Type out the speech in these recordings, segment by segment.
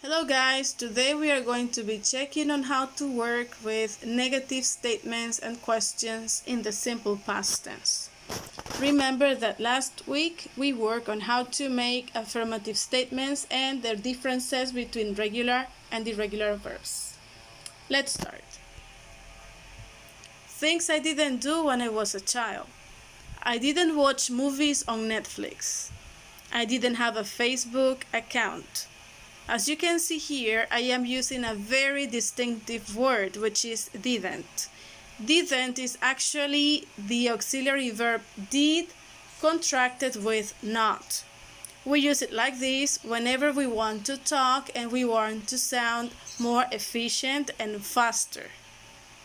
Hello guys, today we are going to be checking on how to work with negative statements and questions in the simple past tense. Remember that last week we worked on how to make affirmative statements and their differences between regular and irregular verbs. Let's start. Things I didn't do when I was a child. I didn't watch movies on Netflix. I didn't have a Facebook account. As you can see here, I am using a very distinctive word, which is didn't. Didn't is actually the auxiliary verb did contracted with not. We use it like this whenever we want to talk and we want to sound more efficient and faster.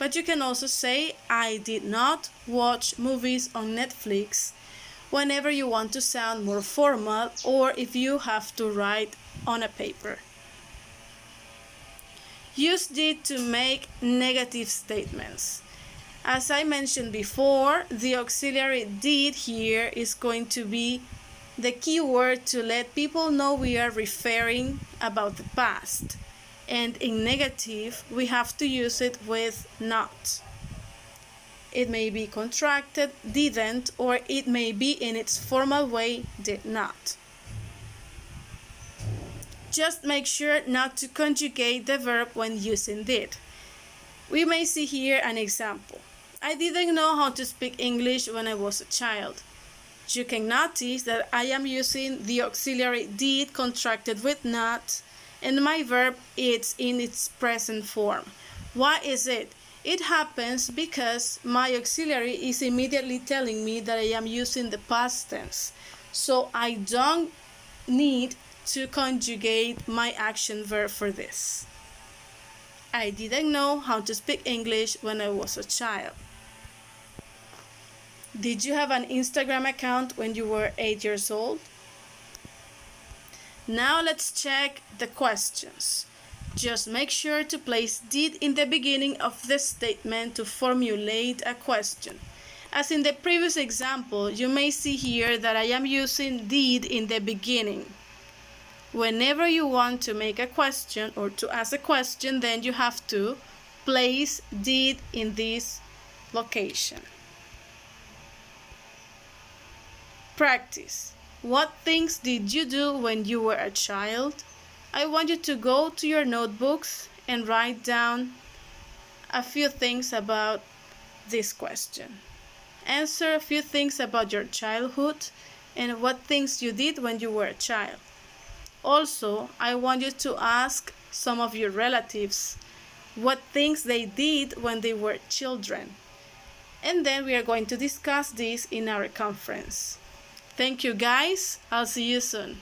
But you can also say, I did not watch movies on Netflix whenever you want to sound more formal or if you have to write on a paper. Use did to make negative statements. As I mentioned before, the auxiliary did here is going to be the key word to let people know we are referring about the past. And in negative, we have to use it with not. It may be contracted, didn't, or it may be in its formal way, did not. Just make sure not to conjugate the verb when using did. We may see here an example. I didn't know how to speak English when I was a child. You can notice that I am using the auxiliary did contracted with not, and my verb is in its present form. Why is it? It happens because my auxiliary is immediately telling me that I am using the past tense. So I don't need to conjugate my action verb for this. I didn't know how to speak English when I was a child. Did you have an Instagram account when you were 8 years old? Now let's check the questions. Just make sure to place did in the beginning of the statement to formulate a question. As in the previous example, you may see here that I am using did in the beginning. Whenever you want to make a question or to ask a question, then you have to place did in this location. Practice. What things did you do when you were a child? I want you to go to your notebooks and write down a few things about this question. Answer a few things about your childhood and what things you did when you were a child. Also, I want you to ask some of your relatives what things they did when they were children. And then we are going to discuss this in our conference. Thank you guys. I'll see you soon.